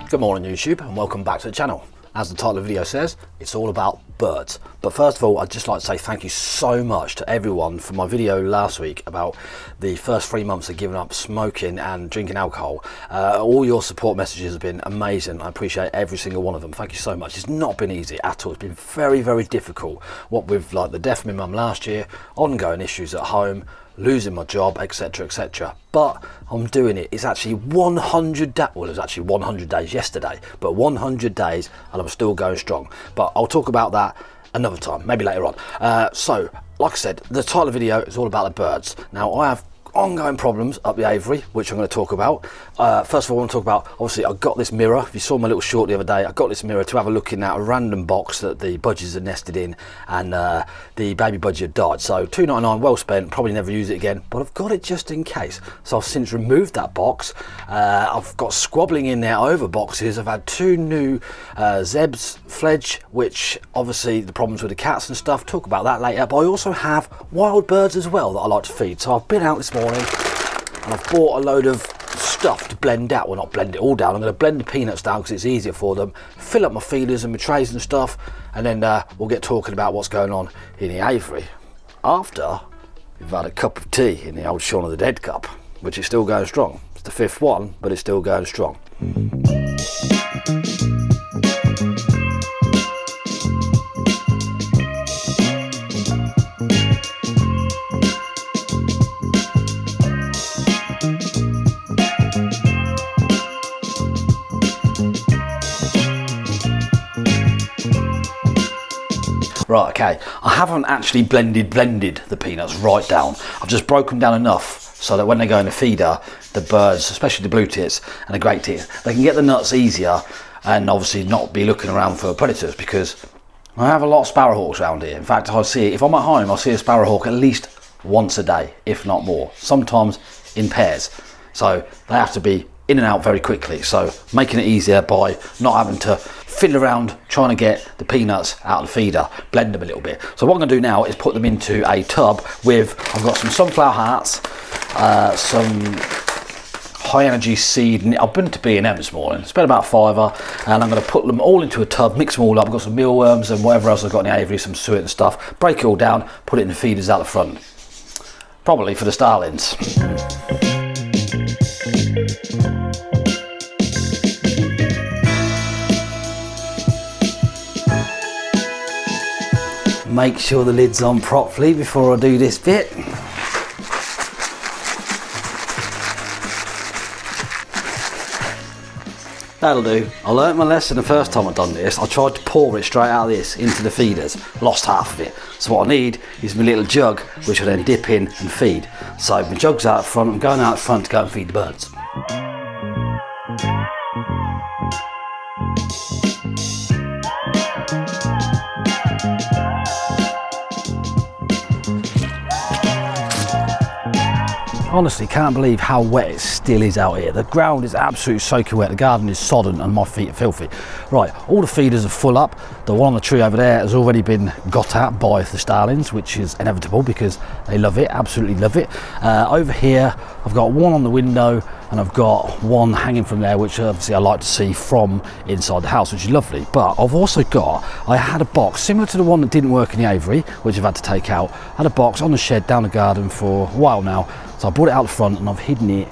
Good morning YouTube and welcome back to the channel. As the title of the video says, it's all about birds. But first of all, I'd just like to say thank you so much to everyone for my video last week about the first 3 months of giving up smoking and drinking alcohol. All your support messages have been amazing. I appreciate every single one of them. Thank you so much. It's not been easy at all. It's been very, very difficult. What with like the death of my mum last year, ongoing issues at home, losing my job, etc, etc, but I'm doing it. It's actually 100 days, well it was actually 100 days yesterday, but 100 days and I'm still going strong. But I'll talk about that another time, maybe later on. So like I said, the title of the video is all about the birds. Now I have ongoing problems up the Aviary, which I'm going to talk about. First of all, I want to talk about, obviously I got this mirror. If you saw my little short the other day, I got this mirror to have a look in at a random box that the budgies are nested in, and the baby budgie had died. So £2.99, well spent, probably never use it again, but I've got it just in case. So I've since removed that box. I've got squabbling in there over boxes. I've had 2 new Zeb's fledge, which obviously the problems with the cats and stuff, talk about that later, but I also have wild birds as well that I like to feed. So I've been out this morning and I've bought a load of stuff to blend out. Well, not blend it all down, I'm going to blend the peanuts down because it's easier for them, fill up my feeders and my trays and stuff, and then we'll get talking about what's going on in the Aviary after we've had a cup of tea in the old Shaun of the Dead cup, which is still going strong. It's the 5th one, but it's still going strong. Right, okay, I haven't actually blended the peanuts right down. I've just broken them down enough so that when they go in the feeder, the birds, especially the blue tits and the great tits, they can get the nuts easier and obviously not be looking around for predators, because I have a lot of sparrowhawks around here. In fact, I see, if I'm at home, I see a sparrowhawk at least once a day, if not more, sometimes in pairs. So they have to be in and out very quickly, so making it easier by not having to fiddle around trying to get the peanuts out of the feeder, blend them a little bit. So what I'm going to do now is put them into a tub with, I've got some sunflower hearts, some high energy seed, I've been to B&M this morning, spent about £5, and I'm going to put them all into a tub, mix them all up. I've got some mealworms and whatever else I've got in the Aviary, some suet and stuff, break it all down, put it in the feeders out the front, probably for the starlings. Make sure the lid's on properly before I do this bit. That'll do. I learnt my lesson the first time I've done this. I tried to pour it straight out of this into the feeders, lost half of it. So what I need is my little jug, which I then dip in and feed. So my jug's out front, I'm going out front to go and feed the birds. Honestly, can't believe how wet it still is out here. The ground is absolutely soaking wet, the garden is sodden and my feet are filthy. Right, all the feeders are full up. The one on the tree over there has already been got at by the starlings, which is inevitable because they love it, absolutely love it. Over here, I've got one on the window and I've got one hanging from there, which obviously I like to see from inside the house, which is lovely. But I've also got, I had a box similar to the one that didn't work in the Aviary, which I've had to take out. I had a box on the shed down the garden for a while now. So I brought it out the front and I've hidden it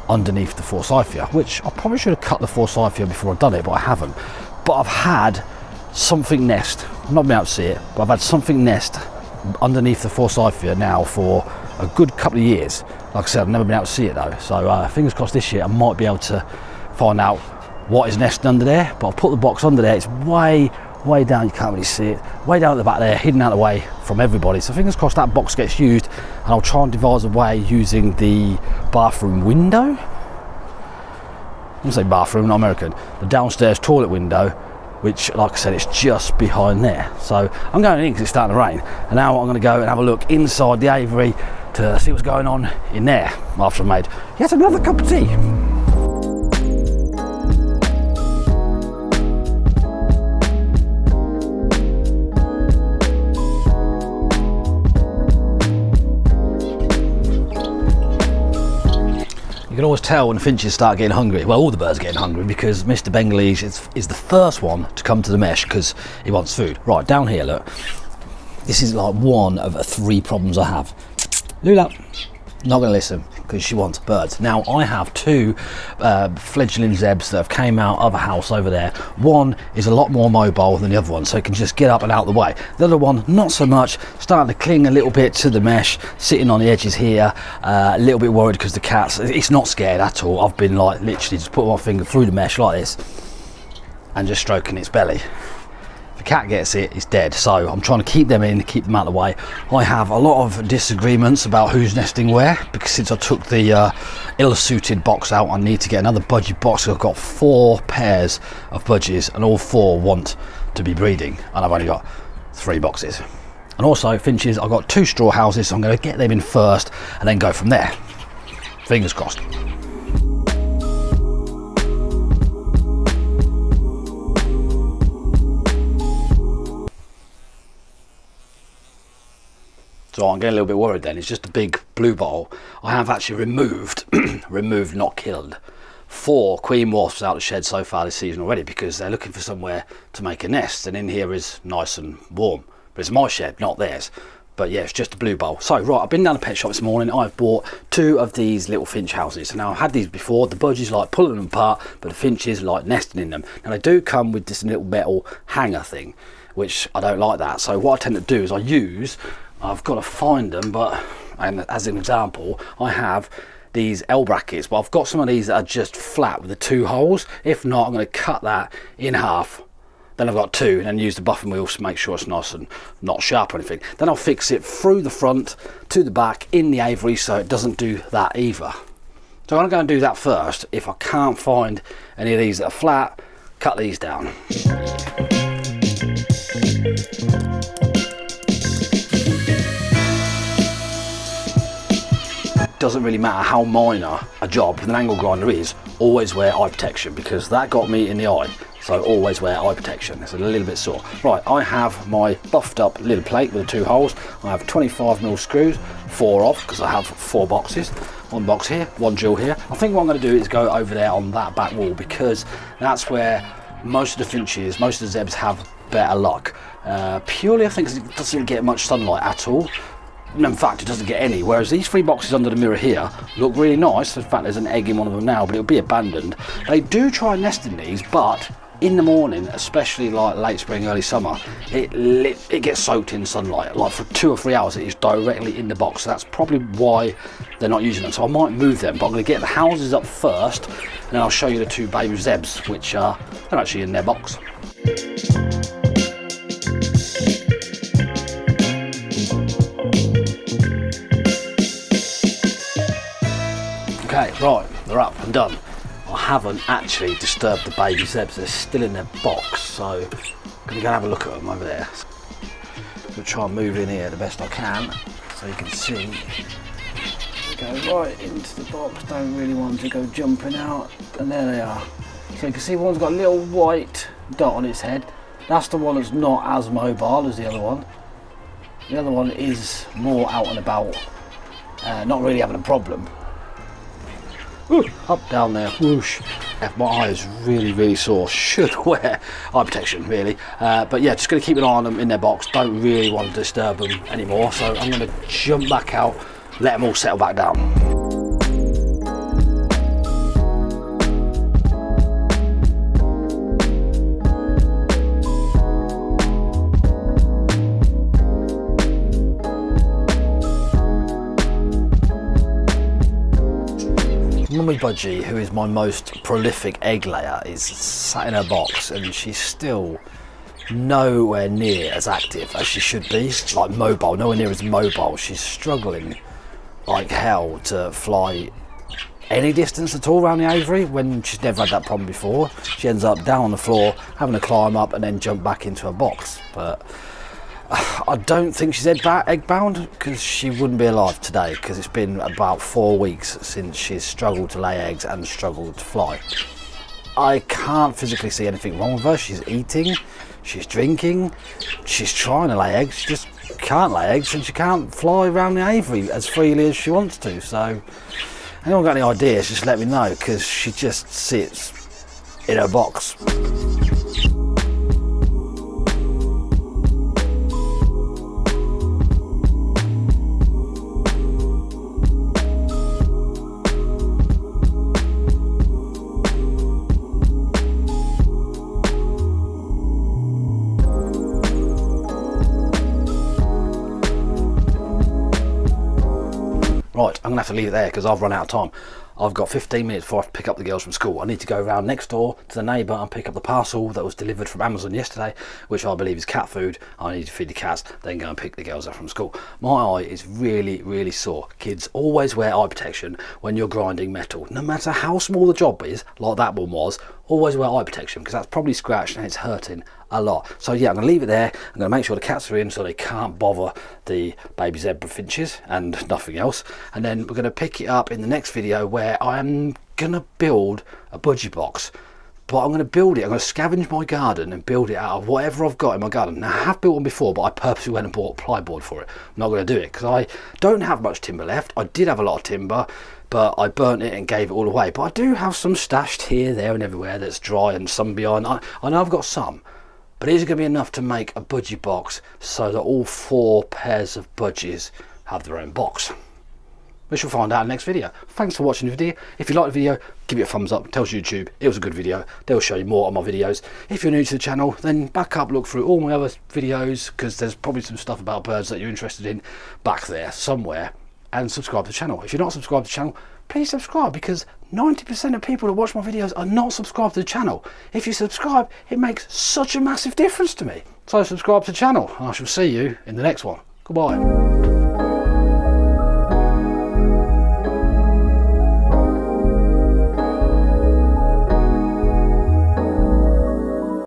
underneath the forsythia, which I probably should have cut the forsythia before I'd done it, but I haven't. But I've had something nest, I've not been able to see it, but I've had something nest underneath the forsythia now for a good couple of years. Like I said, I've never been able to see it though. So fingers crossed this year I might be able to find out what is nesting under there. But I've put the box under there, it's way down, you can't really see it, way down at the back there, hidden out of the way from everybody. So fingers crossed that box gets used and I'll try and devise a way using the bathroom window. I wouldn't say bathroom, not American, the downstairs toilet window, which like I said, it's just behind there. So I'm going in because it's starting to rain, and now I'm going to go and have a look inside the Aviary to see what's going on in there after I've made yet another cup of tea. You can always tell when the finches start getting hungry. Well, all the birds are getting hungry because Mr. Bengalese is the first one to come to the mesh because he wants food. Right, down here, look. This is like one of 3 problems I have. Lula, not going to listen because she wants birds. Now, I have 2 fledgling zebs that have came out of a house over there. One is a lot more mobile than the other one, so it can just get up and out of the way. The other one, not so much, starting to cling a little bit to the mesh, sitting on the edges here, a little bit worried because the cat's, it's not scared at all. I've been like literally just putting my finger through the mesh like this and just stroking its belly. Cat gets it, it's dead. So I'm trying to keep them in, keep them out of the way. I have a lot of disagreements about who's nesting where, because since I took the ill-suited box out, I need to get another budgie box. I've got 4 pairs of budgies and all 4 want to be breeding, and I've only got 3 boxes. And also finches, I've got 2 straw houses, so I'm going to get them in first and then go from there. Fingers crossed. So I'm getting a little bit worried then. It's just a big blue bottle. I have actually removed, not killed, 4 queen wasps out of the shed so far this season already because they're looking for somewhere to make a nest, and in here is nice and warm. But it's my shed, not theirs. But yeah, it's just a blue bowl. So right, I've been down the pet shop this morning. I've bought 2 of these little finch houses. Now I've had these before. The budgies like pulling them apart, but the finches like nesting in them. Now they do come with this little metal hanger thing, which I don't like that. So what I tend to do is I've got to find them, but and as an example, I have these L brackets, but I've got some of these that are just flat with the 2 holes. If not, I'm going to cut that in half. Then I've got 2, and then use the buffing wheels to make sure it's nice and not sharp or anything. Then I'll fix it through the front to the back in the aviary so it doesn't do that either. So I'm going to go and do that first. If I can't find any of these that are flat, cut these down. Doesn't really matter how minor a job with an angle grinder is, always wear eye protection because that got me in the eye. So always wear eye protection. It's a little bit sore. Right, I have my buffed up little plate with the 2 holes. I have 25mm screws, 4 of, because I have 4 boxes. 1 box here, 1 jewel here. I think what I'm going to do is go over there on that back wall because that's where most of the finches, most of the zebs have better luck. Purely I think it doesn't get much sunlight at all. In fact, it doesn't get any, whereas these 3 boxes under the mirror here look really nice. In fact, there's an egg in one of them now, but it'll be abandoned. They do try nesting these, but in the morning, especially like late spring, early summer, it gets soaked in sunlight. Like for 2 or 3 hours, it is directly in the box. So that's probably why they're not using them. So I might move them, but I'm going to get the houses up first, and then I'll show you the 2 baby zebs, which are they're actually in their box. Okay, right, they're up and done. I haven't actually disturbed the baby zebs, they're still in their box, so I'm going to go have a look at them over there. I'm going to try and move in here the best I can so you can see. Go right into the box, don't really want to go jumping out, and there they are. So you can see one's got a little white dot on its head. That's the one that's not as mobile as the other one. The other one is more out and about, not really having a problem. Ooh, up, down there, whoosh. My eye is really sore. Should wear eye protection, really. But yeah, just going to keep an eye on them in their box. Don't really want to disturb them anymore. So I'm going to jump back out, let them all settle back down. Mummy Budgie, who is my most prolific egg layer, is sat in her box and she's still nowhere near as active as she should be, like mobile, nowhere near as mobile. She's struggling like hell to fly any distance at all around the aviary when she's never had that problem before. She ends up down on the floor, having to climb up and then jump back into her box. But I don't think she's egg bound because she wouldn't be alive today, because it's been about 4 weeks since she's struggled to lay eggs and struggled to fly. I can't physically see anything wrong with her. She's eating, she's drinking, she's trying to lay eggs, she just can't lay eggs and she can't fly around the aviary as freely as she wants to. So Anyone got any ideas, just let me know, because she just sits in her box. Right, I'm going to have to leave it there because I've run out of time. I've got 15 minutes before I pick up the girls from school. I need to go around next door to the neighbour and pick up the parcel that was delivered from Amazon yesterday, which I believe is cat food. I need to feed the cats, then go and pick the girls up from school. My eye is really, really sore. Kids, always wear eye protection when you're grinding metal. No matter how small the job is, like that one was, always wear eye protection because that's probably scratched and it's hurting a lot. So yeah, I'm going to leave it there. I'm going to make sure the cats are in so they can't bother the baby zebra finches and nothing else. And then we're going to pick it up in the next video where I am going to build a budgie box. But I'm going to build it, I'm going to scavenge my garden and build it out of whatever I've got in my garden. Now, I have built one before, but I purposely went and bought plyboard for it. I'm not going to do it because I don't have much timber left. I did have a lot of timber, but I burnt it and gave it all away. But I do have some stashed here, there and everywhere that's dry, and some behind. I know I've got some, but is it going to be enough to make a budgie box so that all 4 pairs of budgies have their own box? We shall find out in the next video. Thanks for watching the video. If you like the video, give it a thumbs up. Tells YouTube it was a good video. They'll show you more of my videos. If you're new to the channel, then back up, look through all my other videos, because there's probably some stuff about birds that you're interested in back there somewhere, and subscribe to the channel. If you're not subscribed to the channel, please subscribe, because 90% of people that watch my videos are not subscribed to the channel. If you subscribe, it makes such a massive difference to me. So subscribe to the channel, and I shall see you in the next one. Goodbye.